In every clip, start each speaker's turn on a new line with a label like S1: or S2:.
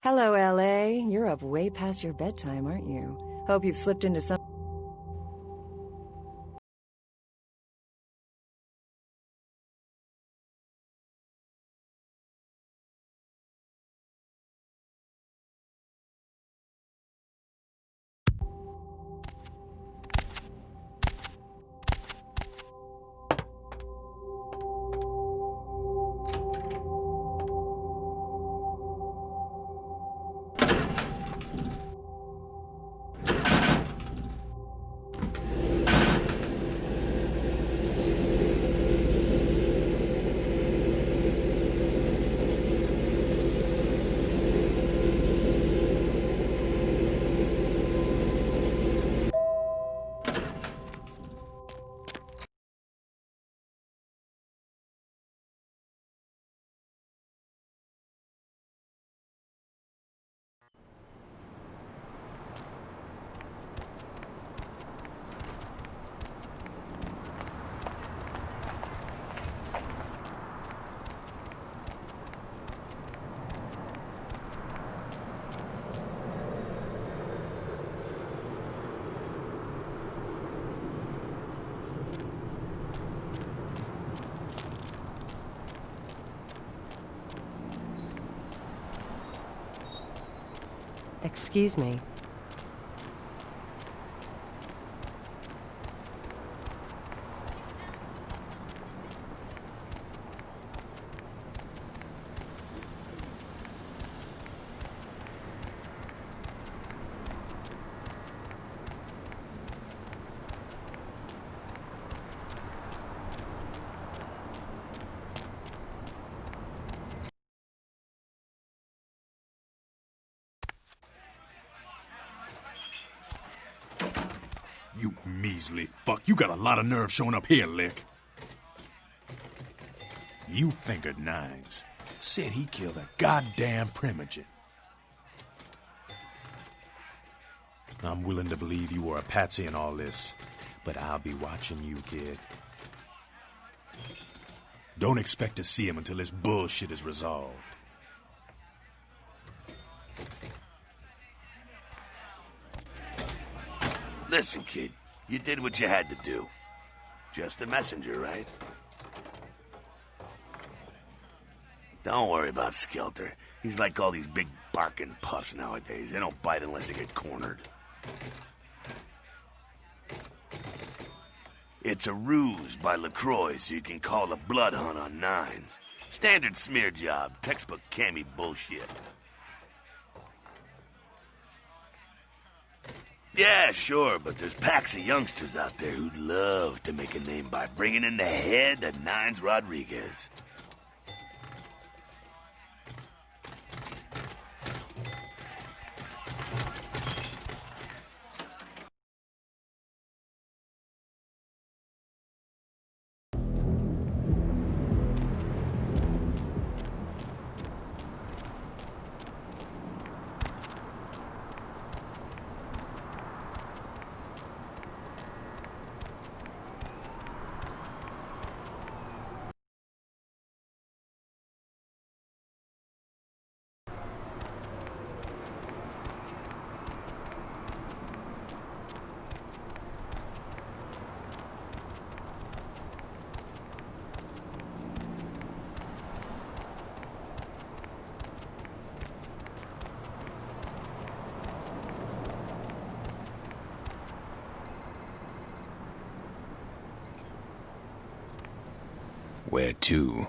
S1: Hello, LA. You're up way past your bedtime, aren't you? Hope you've slipped into some...
S2: Excuse me.
S3: You measly fuck. You got a lot of nerve showing up here, Lick. You fingered Nines. Said he killed a goddamn primogen. I'm willing to believe you were a patsy in all this, but I'll be watching you, kid. Don't expect to see him until this bullshit is resolved.
S4: Listen, kid, you did what you had to do. Just a messenger, right? Don't worry about Skelter. He's like all these big barking pups nowadays. They don't bite unless they get cornered. It's a ruse by LaCroix so you can call a blood hunt on Nines. Standard smear job, textbook cammy bullshit. Yeah, sure, but there's packs of youngsters out there who'd love to make a name by bringing in the head of Nines Rodriguez.
S5: Where to?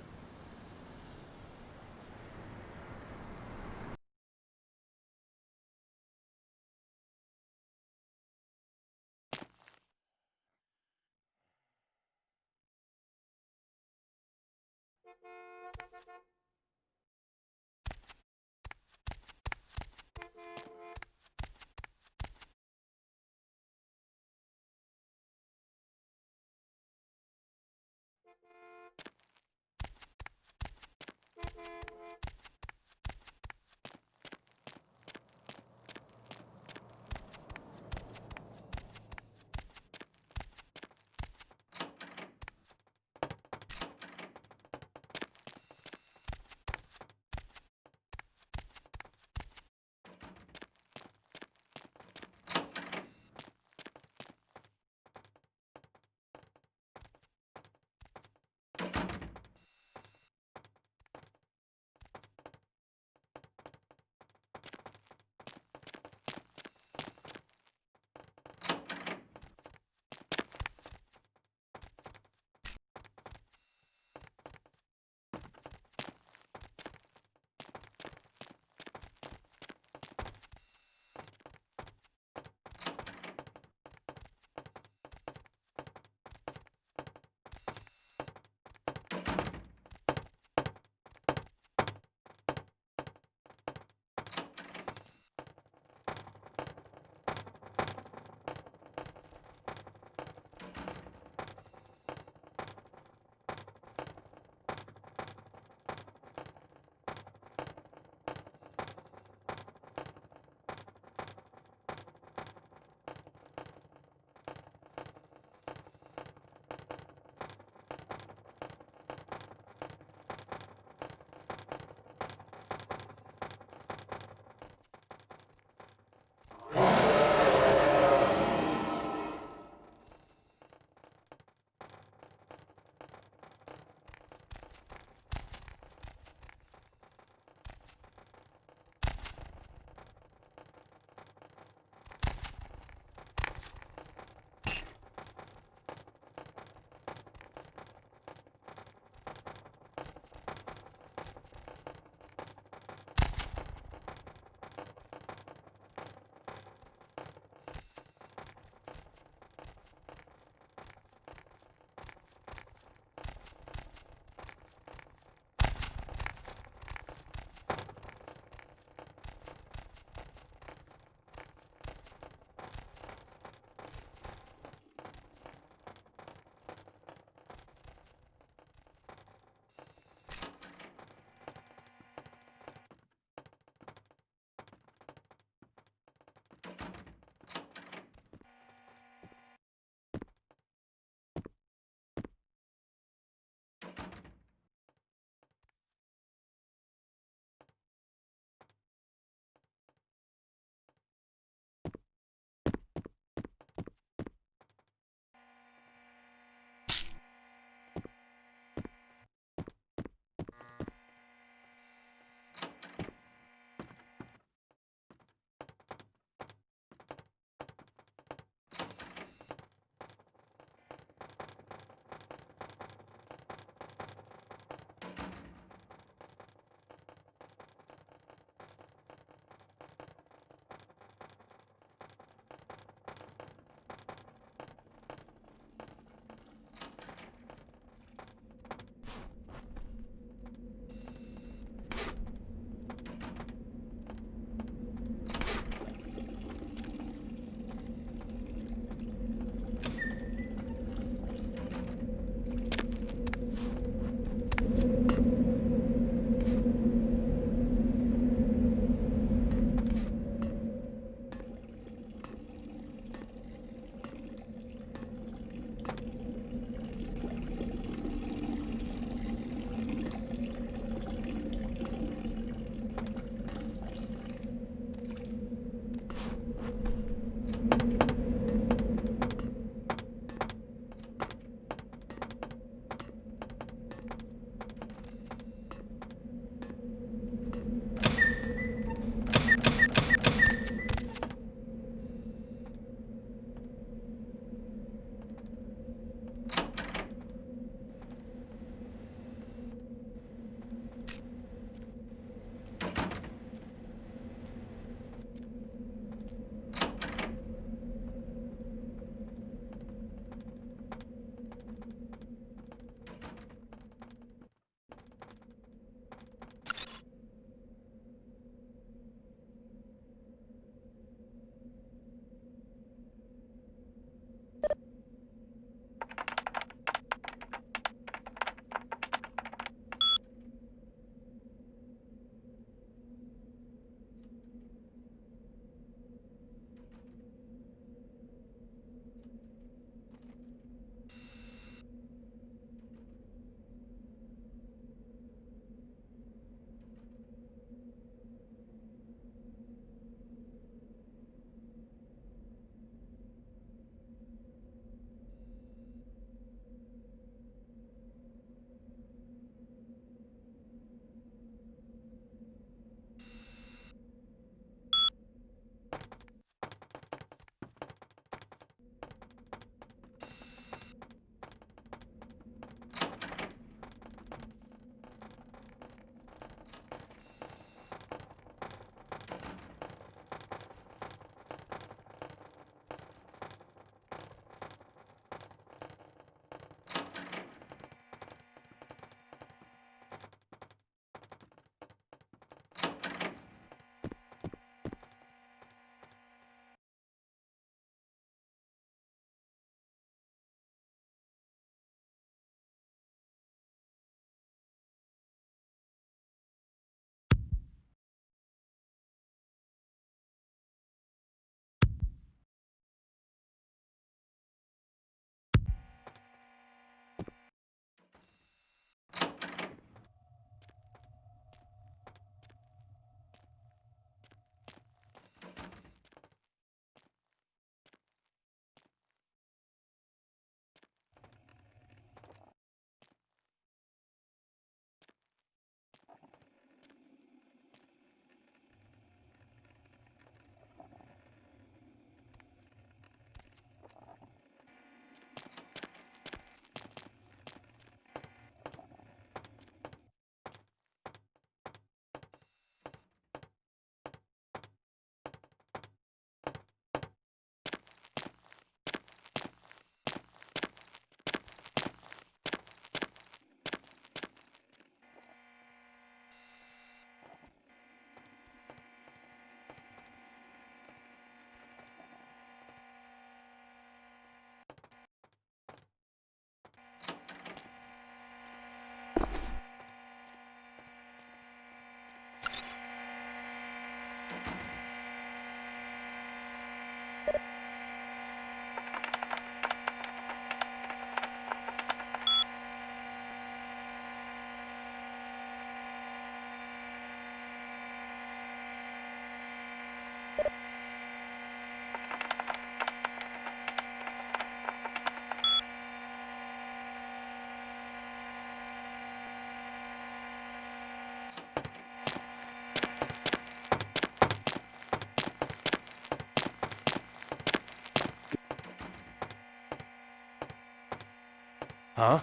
S5: Huh?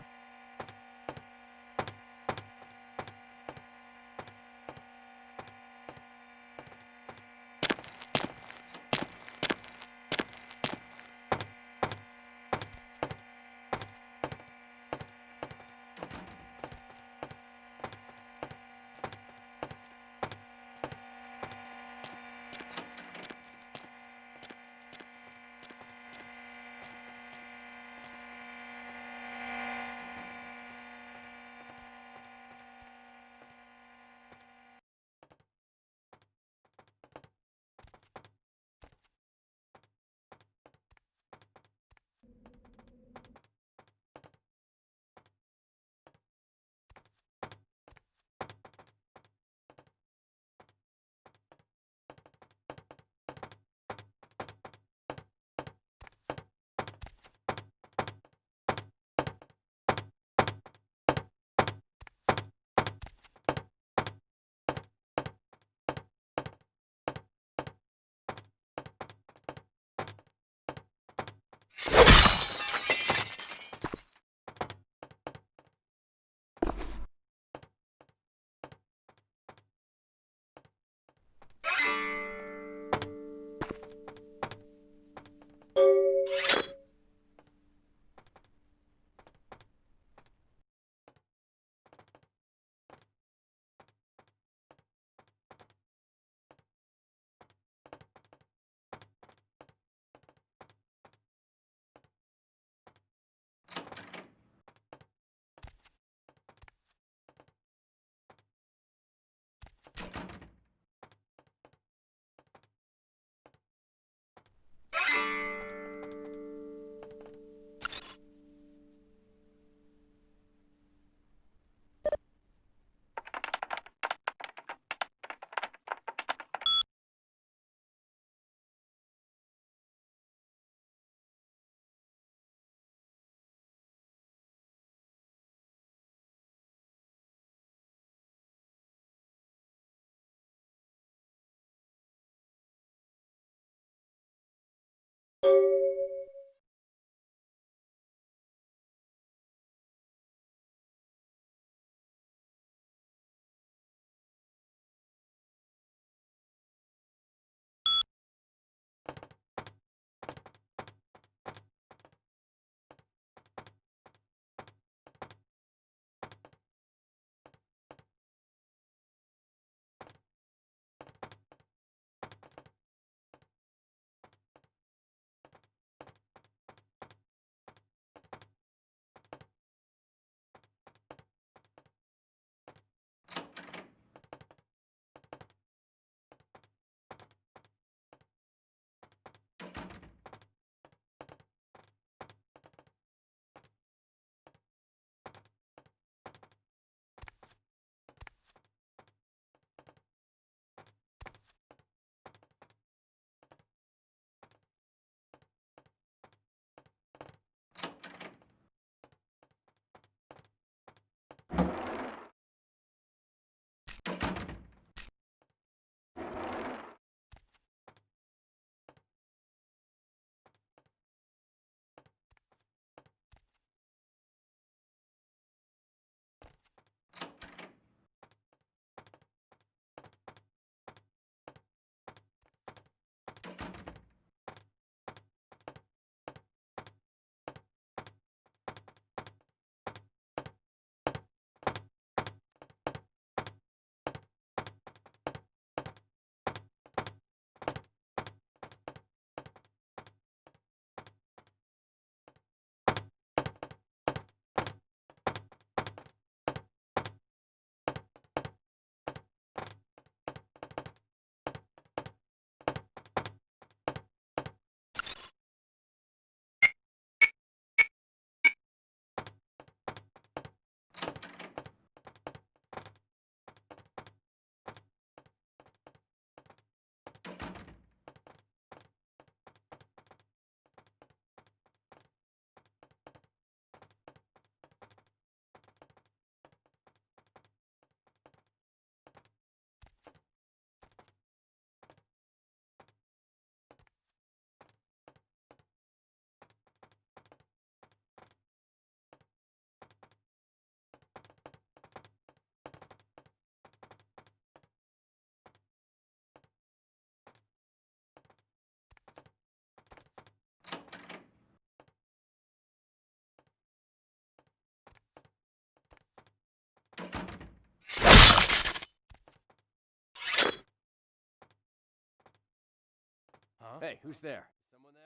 S6: Hey, who's there? Someone there?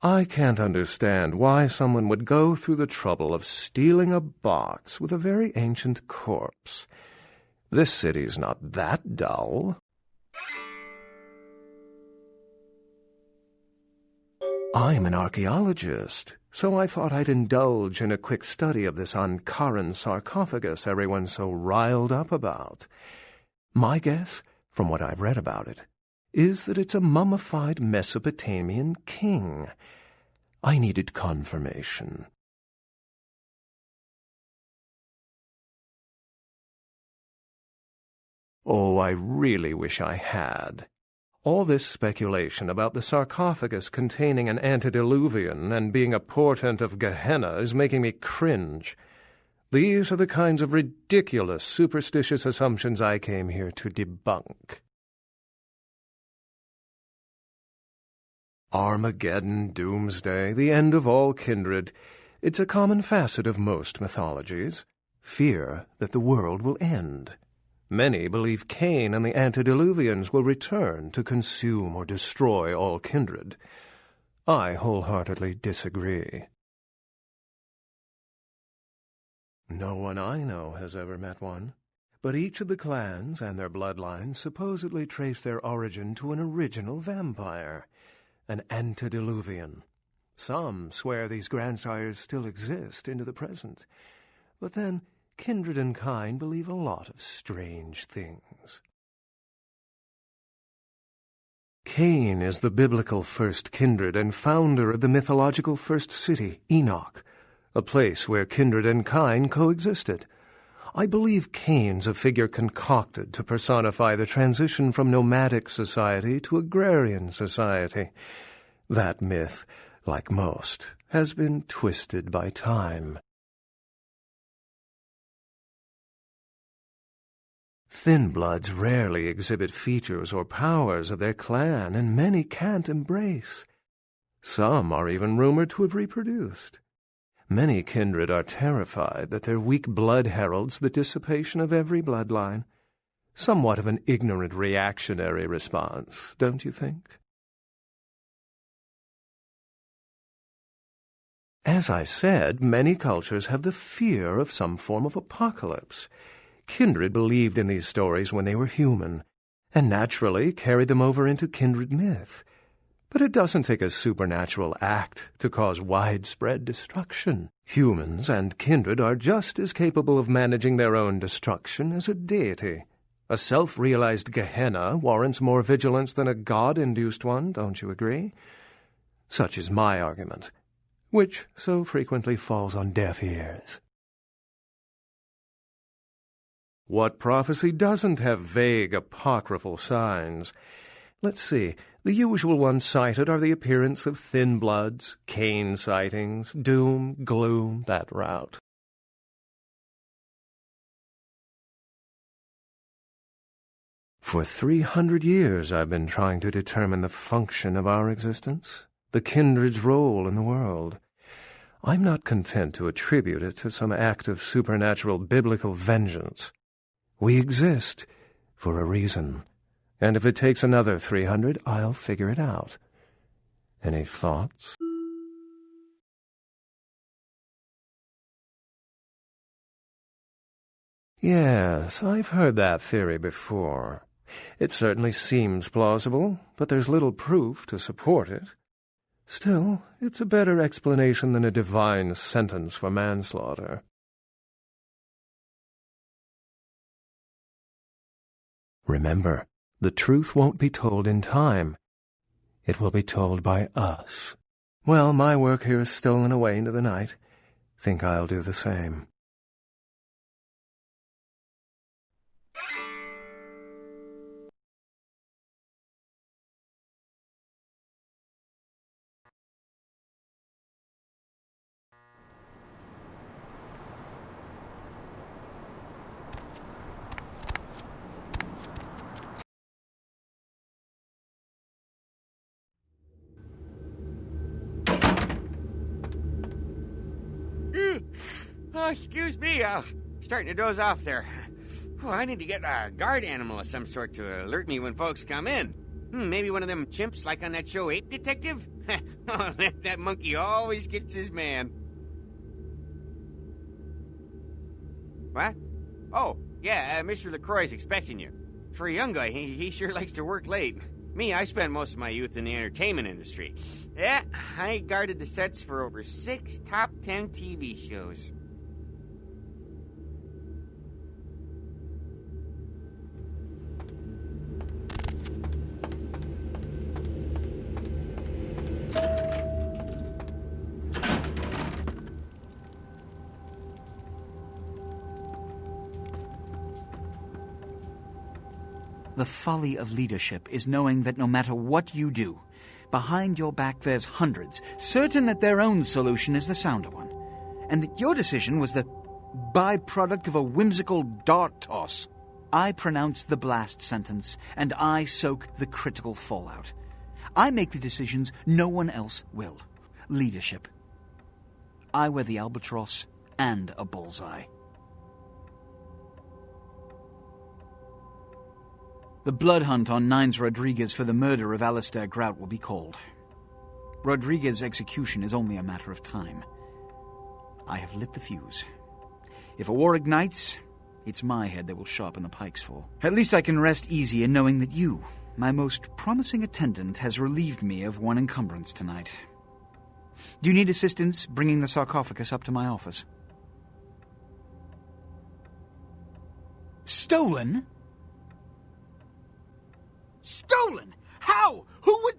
S7: I can't understand why someone would go through the trouble of stealing a box with a very ancient corpse. This city's not that dull. I'm an archaeologist, so I thought I'd indulge in a quick study of this Ankaran sarcophagus everyone's so riled up about. My guess, from what I've read about it, is that it's a mummified Mesopotamian king. I needed confirmation. Oh, I really wish I had. All this speculation about the sarcophagus containing an antediluvian and being a portent of Gehenna is making me cringe. These are the kinds of ridiculous, superstitious assumptions I came here to debunk. Armageddon, doomsday, the end of all kindred. It's a common facet of most mythologies. Fear that the world will end. Many believe Cain and the antediluvians will return to consume or destroy all kindred. I wholeheartedly disagree. No one I know has ever met one, but each of the clans and their bloodlines supposedly trace their origin to an original vampire, an antediluvian. Some swear these grandsires still exist into the present, but then kindred and kind believe a lot of strange things. Cain is the biblical first kindred and founder of the mythological first city, Enoch, a place where kindred and kind coexisted. I believe Cain's a figure concocted to personify the transition from nomadic society to agrarian society. That myth, like most, has been twisted by time. Thin bloods rarely exhibit features or powers of their clan, and many can't embrace. Some are even rumored to have reproduced. Many kindred are terrified that their weak blood heralds the dissipation of every bloodline. Somewhat of an ignorant reactionary response, don't you think? As I said, many cultures have the fear of some form of apocalypse. Kindred believed in these stories when they were human, and naturally carried them over into kindred myth. But it doesn't take a supernatural act to cause widespread destruction. Humans and kindred are just as capable of managing their own destruction as a deity. A self-realized Gehenna warrants more vigilance than a god-induced one, don't you agree? Such is my argument, which so frequently falls on deaf ears. What prophecy doesn't have vague apocryphal signs? Let's see. The usual ones cited are the appearance of thin bloods, Cain sightings, doom, gloom, that route. For 300 years I've been trying to determine the function of our existence, the kindred's role in the world. I'm not content to attribute it to some act of supernatural biblical vengeance. We exist for a reason. And if it takes another 300, I'll figure it out. Any thoughts? Yes, I've heard that theory before. It certainly seems plausible, but there's little proof to support it. Still, it's a better explanation than a divine sentence for manslaughter. Remember, the truth won't be told in time. It will be told by us. Well, my work here is stolen away into the night. Think I'll do the same.
S6: Oh, excuse me, starting to doze off there. Oh, I need to get a guard animal of some sort to alert me when folks come in. Maybe one of them chimps like on that show Ape Detective? Oh, that monkey always gets his man. What? Oh, yeah, Mr. LaCroix's expecting you. For a young guy, he sure likes to work late. Me, I spent most of my youth in the entertainment industry. Yeah, I guarded the sets for over 6 top 10 TV shows.
S8: The folly of leadership is knowing that no matter what you do, behind your back there's hundreds, certain that their own solution is the sounder one, and that your decision was the byproduct of a whimsical dart toss. I pronounce the blast sentence, and I soak the critical fallout. I make the decisions no one else will. Leadership. I wear the albatross and a bullseye. The blood hunt on Nines Rodriguez for the murder of Alistair Grout will be called. Rodriguez's execution is only a matter of time. I have lit the fuse. If a war ignites, it's my head they will sharpen the pikes for. At least I can rest easy in knowing that you, my most promising attendant, has relieved me of one encumbrance tonight. Do you need assistance bringing the sarcophagus up to my office? Stolen? Stolen? How? Who would...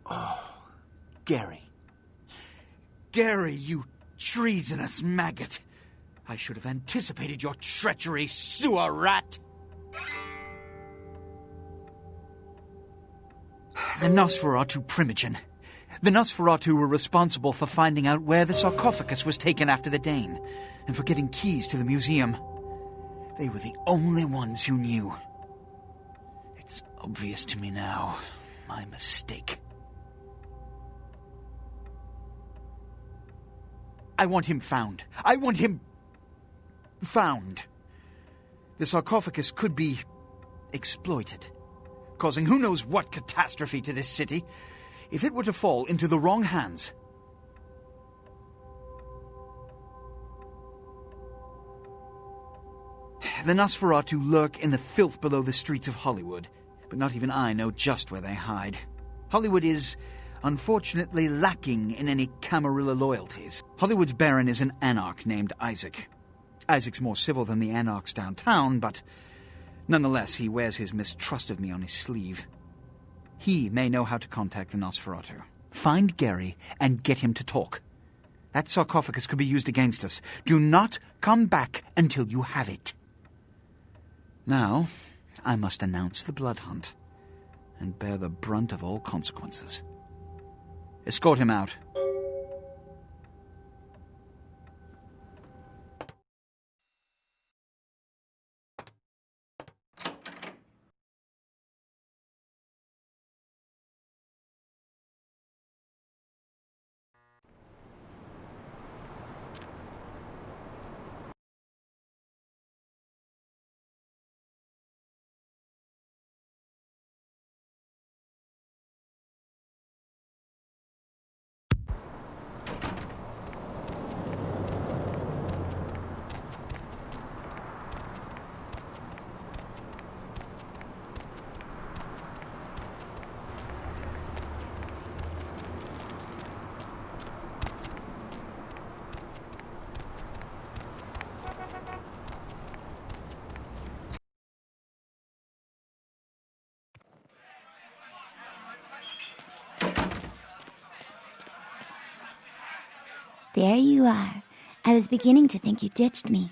S8: Oh, Gary. Gary, you treasonous maggot. I should have anticipated your treachery, sewer rat. The Nosferatu Primogen. The Nosferatu were responsible for finding out where the sarcophagus was taken after the Dane, and for getting keys to the museum. They were the only ones who knew. It's obvious to me now. My mistake. I want him found. I want him found. The sarcophagus could be exploited, causing who knows what catastrophe to this city if it were to fall into the wrong hands. The Nosferatu lurk in the filth below the streets of Hollywood, but not even I know just where they hide. Hollywood is, unfortunately, lacking in any Camarilla loyalties. Hollywood's baron is an anarch named Isaac. Isaac's more civil than the anarchs downtown, but nonetheless he wears his mistrust of me on his sleeve. He may know how to contact the Nosferatu. Find Gary and get him to talk. That sarcophagus could be used against us. Do not come back until you have it. Now, I must announce the blood hunt and bear the brunt of all consequences. Escort him out.
S9: there you are. I was beginning to think you ditched me.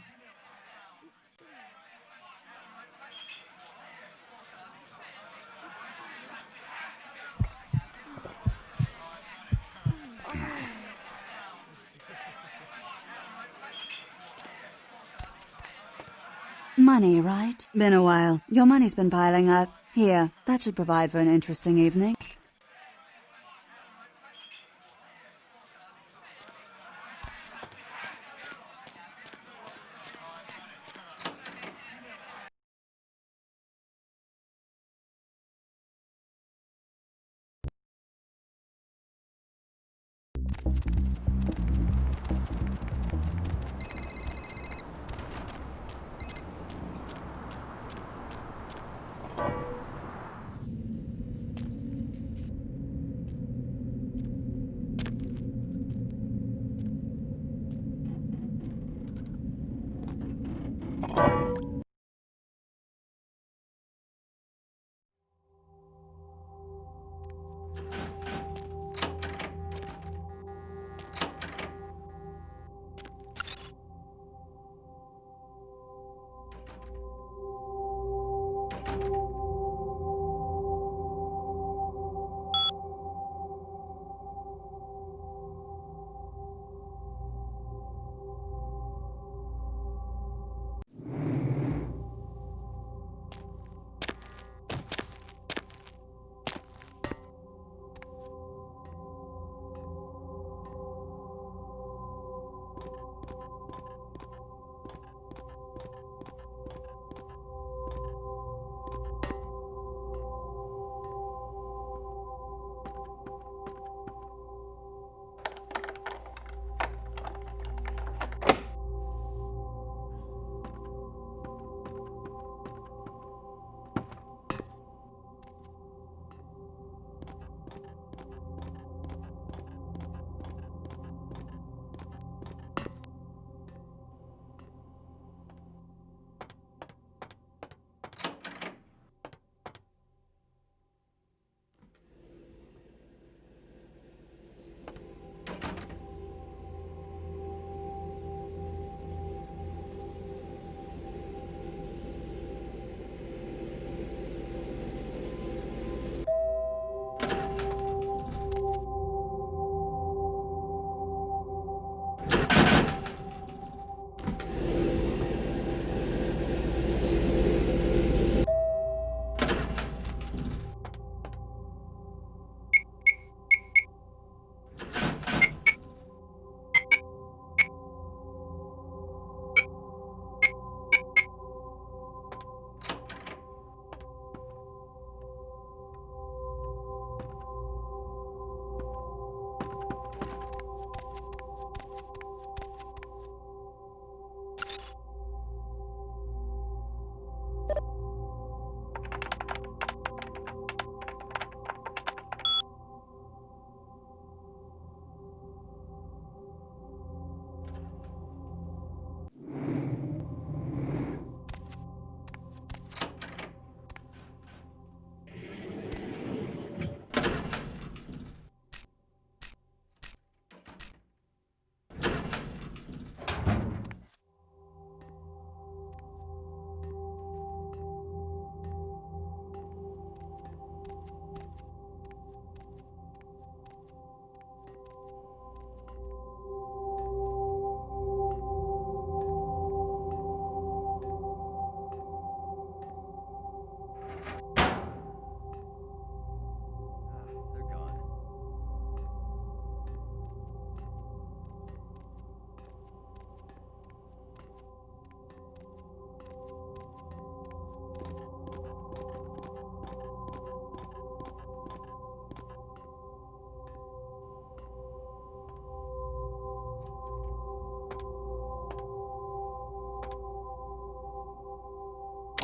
S10: Money, right? Been a while. Your money's been piling up. Here, that should provide for an interesting evening.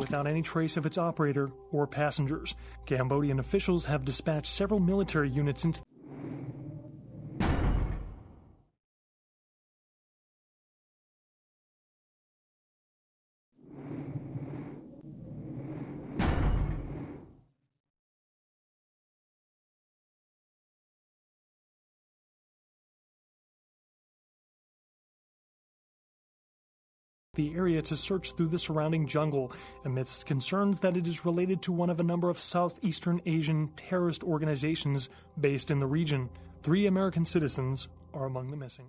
S11: without any trace of its operator or passengers. Cambodian officials have dispatched several military units into the area to search through the surrounding jungle amidst concerns that it is related to one of a number of Southeastern Asian terrorist organizations based in the region. 3 American citizens are among the missing.